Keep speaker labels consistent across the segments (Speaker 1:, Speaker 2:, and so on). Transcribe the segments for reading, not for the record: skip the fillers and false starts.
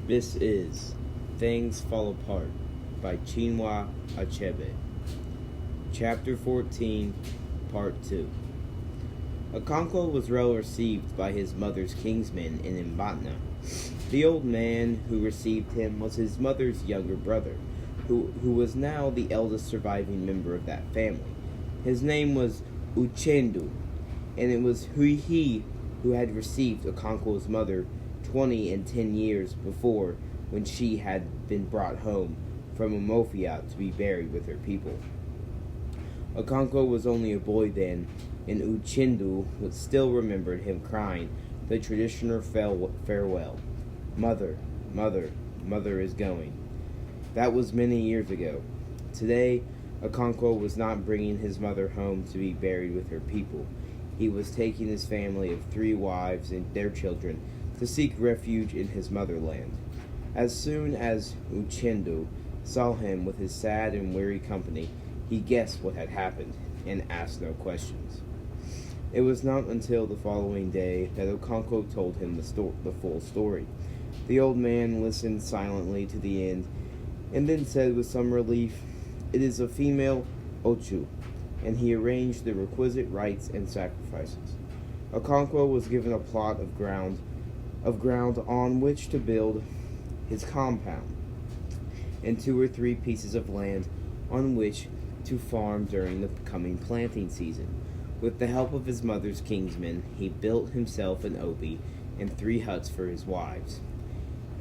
Speaker 1: This is Things Fall Apart by Chinua Achebe. Chapter 14, Part 2. Okonkwo was well received by his mother's kinsmen in Mbatna. The old man who received him was his mother's younger brother, who was now the eldest surviving member of that family. His name was Uchendu, and it was he who had received Okonkwo's mother 20 and 10 years before, when she had been brought home from Umofia to be buried with her people. Okonkwo was only a boy then, and Uchendu still remembered him crying the traditional farewell. Mother, mother, mother is going. That was many years ago. Today, Okonkwo was not bringing his mother home to be buried with her people. He was taking his family of 3 wives and their children to seek refuge in his motherland. As soon as Uchendu saw him with his sad and weary company, he guessed what had happened and asked no questions. It was not until the following day that Okonkwo told him the full story. The old man listened silently to the end and then said with some relief, "It is a female Ochu," and he arranged the requisite rites and sacrifices. Okonkwo was given a plot of ground on which to build his compound, and 2 or 3 pieces of land on which to farm during the coming planting season. With the help of his mother's kinsmen, he built himself an obi and 3 huts for his wives,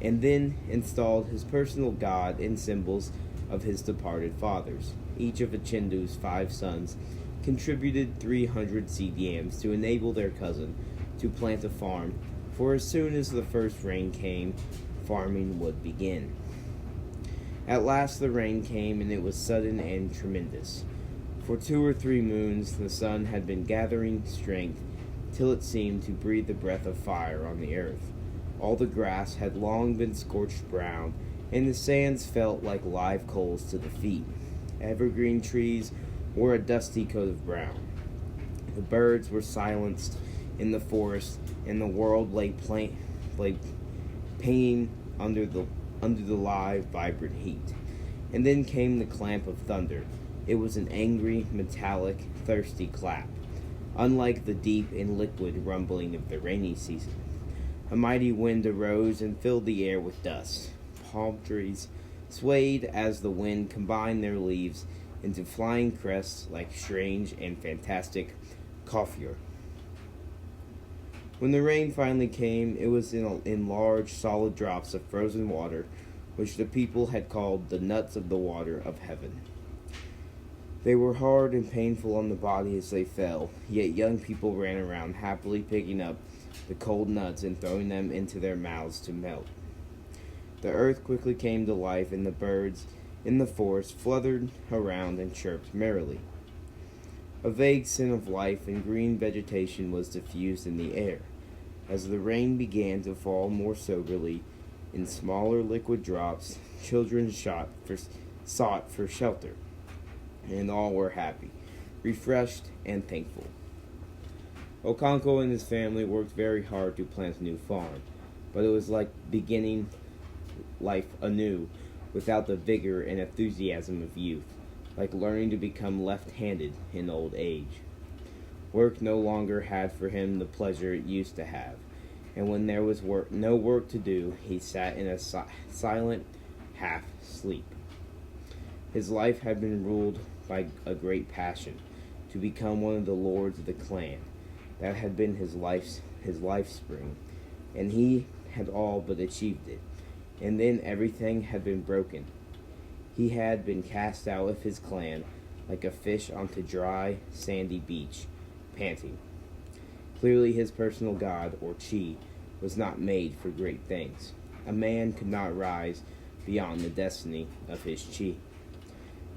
Speaker 1: and then installed his personal god and symbols of his departed fathers. Each of Uchendu's 5 sons contributed 300 seed yams to enable their cousin to plant a farm, for as soon as the first rain came, farming would begin. At last the rain came, and it was sudden and tremendous. For 2 or 3 moons the sun had been gathering strength till it seemed to breathe the breath of fire on the earth. All the grass had long been scorched brown, and the sands felt like live coals to the feet. Evergreen trees wore a dusty coat of brown. The birds were silenced in the forest, and the world lay pain under the live, vibrant heat. And then came the clamp of thunder. It was an angry, metallic, thirsty clap, unlike the deep and liquid rumbling of the rainy season. A mighty wind arose and filled the air with dust. Palm trees swayed as the wind combined their leaves into flying crests like strange and fantastic coiffure. When the rain finally came, it was in large, solid drops of frozen water, which the people had called the nuts of the water of heaven. They were hard and painful on the body as they fell, yet young people ran around happily picking up the cold nuts and throwing them into their mouths to melt. The earth quickly came to life, and the birds in the forest fluttered around and chirped merrily. A vague scent of life and green vegetation was diffused in the air. As the rain began to fall more soberly, in smaller liquid drops, children sought for shelter, and all were happy, refreshed, and thankful. Okonkwo and his family worked very hard to plant a new farm, but it was like beginning life anew without the vigor and enthusiasm of youth, like learning to become left-handed in old age. Work no longer had for him the pleasure it used to have, and when there was no work to do, he sat in a silent half-sleep. His life had been ruled by a great passion, to become one of the lords of the clan. That had been his life's spring, and he had all but achieved it. And then everything had been broken. He had been cast out of his clan like a fish onto dry, sandy beach, panting. Clearly his personal god, or chi, was not made for great things. A man could not rise beyond the destiny of his chi.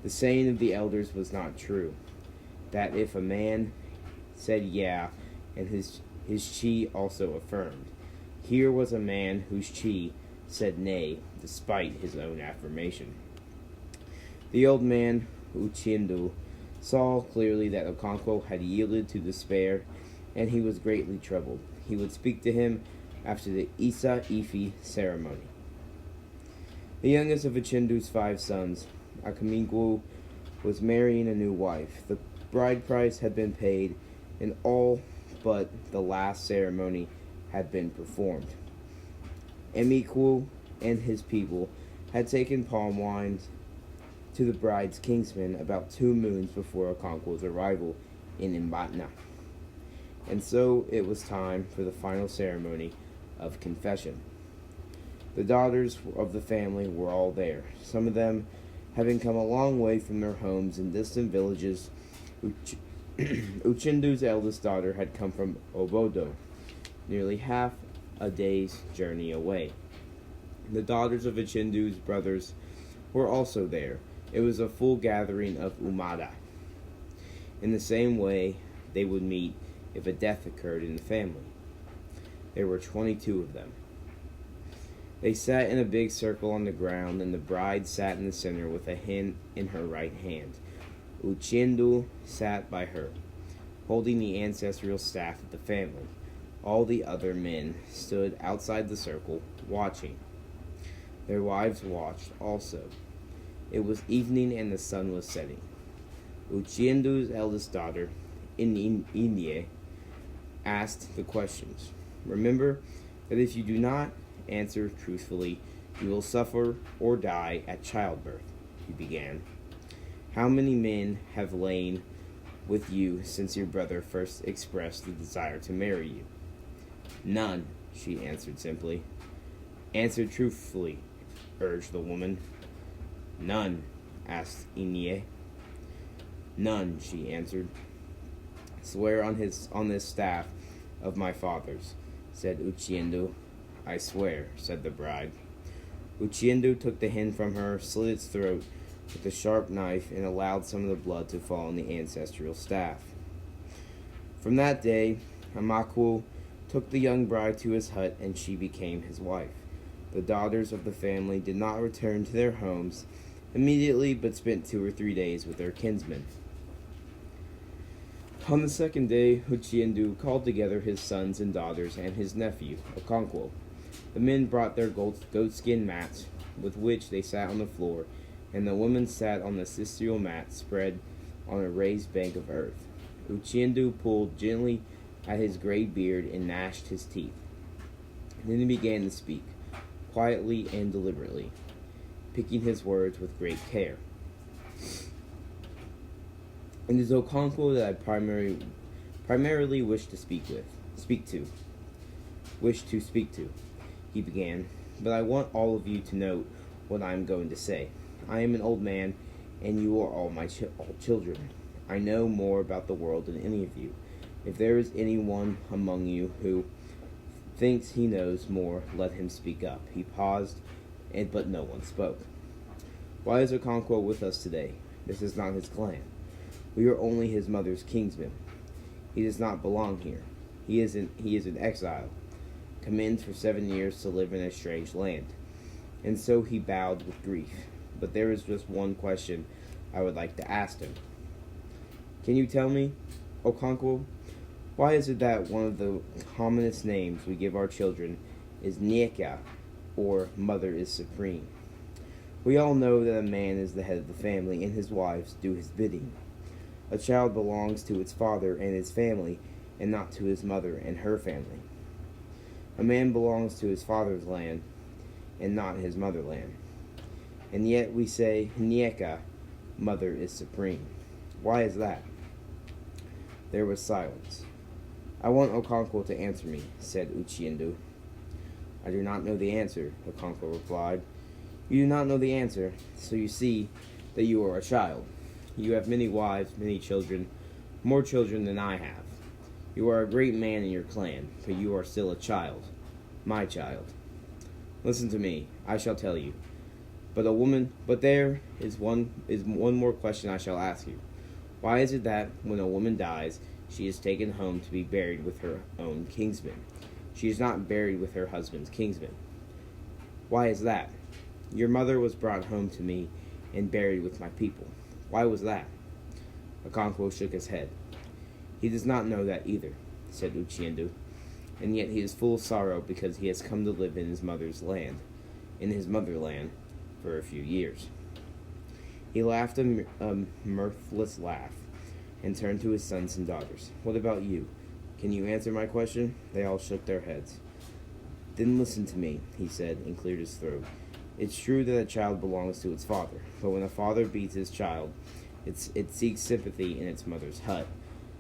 Speaker 1: The saying of the elders was not true, that if a man said yeah, and his chi also affirmed. Here was a man whose chi said nay, despite his own affirmation. The old man, Uchendu, saw clearly that Okonkwo had yielded to despair, and he was greatly troubled. He would speak to him after the Isa Ifi ceremony. The youngest of Uchendu's 5 sons, Akamingwu, was marrying a new wife. The bride price had been paid, and all but the last ceremony had been performed. Emikwu and his people had taken palm wines to the bride's kinsman about 2 moons before Okonkwo's arrival in Mbatna. And so it was time for the final ceremony of confession. The daughters of the family were all there, some of them having come a long way from their homes in distant villages. Uchendu's eldest daughter had come from Obodo, nearly half a day's journey away. The daughters of Uchendu's brothers were also there. It was a full gathering of Umada. In the same way they would meet if a death occurred in the family. There were 22 of them. They sat in a big circle on the ground, and the bride sat in the center with a hen in her right hand. Uchendu sat by her, holding the ancestral staff of the family. All the other men stood outside the circle, watching. Their wives watched also. It was evening and the sun was setting. Uchendu's eldest daughter, Inye, asked the questions. Remember that if you do not answer truthfully, you will suffer or die at childbirth, he began. How many men have lain with you since your brother first expressed the desire to marry you? None, she answered simply. Answer truthfully, urged the woman. None, asked Inye. None, she answered. Swear on this staff of my father's, said Uchendu. I swear, said the bride. Uchendu took the hen from her, slit its throat with a sharp knife, and allowed some of the blood to fall on the ancestral staff. From that day, Amakwu took the young bride to his hut, and she became his wife. The daughters of the family did not return to their homes immediately, but spent 2 or 3 days with their kinsmen. On the second day, Uchendu called together his sons and daughters and his nephew, Okonkwo. The men brought their goatskin mats, with which they sat on the floor, and the women sat on the sisal mat spread on a raised bank of earth. Uchendu pulled gently at his gray beard and gnashed his teeth. Then he began to speak, quietly and deliberately, picking his words with great care. It is Okonkwo that I primarily wish to speak to, he began, but I want all of you to note what I am going to say. I am an old man, and you are all my children. I know more about the world than any of you. If there is anyone among you who thinks he knows more, let him speak up. He paused, but no one spoke. Why is Okonkwo with us today? This is not his clan. We are only his mother's kinsmen. He does not belong here. He is in exile, come in for 7 years to live in a strange land. And so he bowed with grief. But there is just one question I would like to ask him. Can you tell me, Okonkwo, why is it that one of the commonest names we give our children is Nieka, or Mother is Supreme? We all know that a man is the head of the family, and his wives do his bidding. A child belongs to its father and his family, and not to his mother and her family. A man belongs to his father's land, and not his motherland. And yet we say, Nieka, Mother is Supreme. Why is that? There was silence. I want Okonkwo to answer me, said Uchendu. I do not know the answer, Okonkwo replied. You do not know the answer, so you see that you are a child. You have many wives, many children, more children than I have. You are a great man in your clan, but you are still a child, my child. Listen to me, I shall tell you. But there is one more question I shall ask you. Why is it that when a woman dies, she is taken home to be buried with her own kinsman? She is not buried with her husband's kinsman. Why is that? Your mother was brought home to me and buried with my people. Why was that? Okonkwo shook his head. He does not know that either, said Uchendu, and yet he is full of sorrow because he has come to live in his motherland, for a few years. He laughed a mirthless laugh and turned to his sons and daughters. What about you? Can you answer my question? They all shook their heads. Then listen to me, he said, and cleared his throat. It's true that a child belongs to its father, but when a father beats his child, it seeks sympathy in its mother's hut.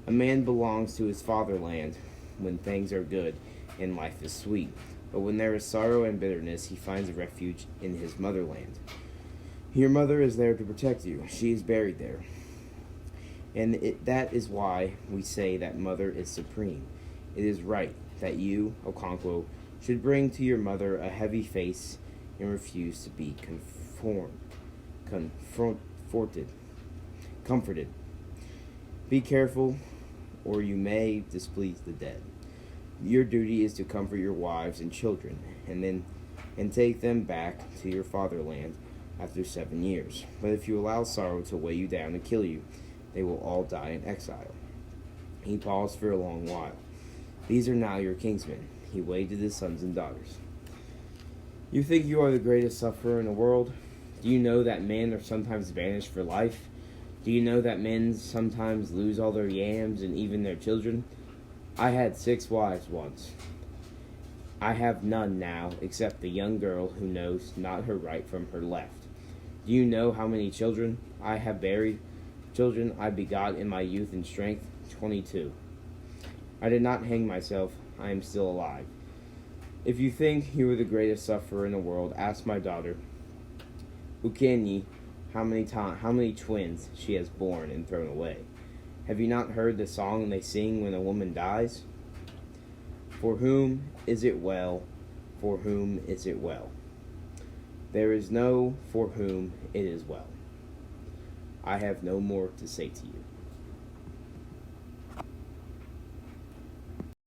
Speaker 1: A man belongs to his fatherland when things are good and life is sweet, but when there is sorrow and bitterness, he finds a refuge in his motherland. Your mother is there to protect you. She is buried there. And that is why we say that mother is supreme. It is right that you, Okonkwo, should bring to your mother a heavy face and refuse to be comforted. Be careful, or you may displease the dead. Your duty is to comfort your wives and children, and take them back to your fatherland after 7 years. But if you allow sorrow to weigh you down and kill you, they will all die in exile. He paused for a long while. These are now your kingsmen. He waved at his sons and daughters. You think you are the greatest sufferer in the world? Do you know that men are sometimes banished for life? Do you know that men sometimes lose all their yams and even their children? I had 6 wives once. I have none now except the young girl who knows not her right from her left. Do you know how many children I have buried? Children I begot in my youth and strength, 22. I did not hang myself. I am still alive. If you think you are the greatest sufferer in the world, ask my daughter, Ukenyi, how many twins she has borne and thrown away. Have you not heard the song they sing when a woman dies? For whom is it well? For whom is it well? There is no for whom it is well. I have no more to say to you.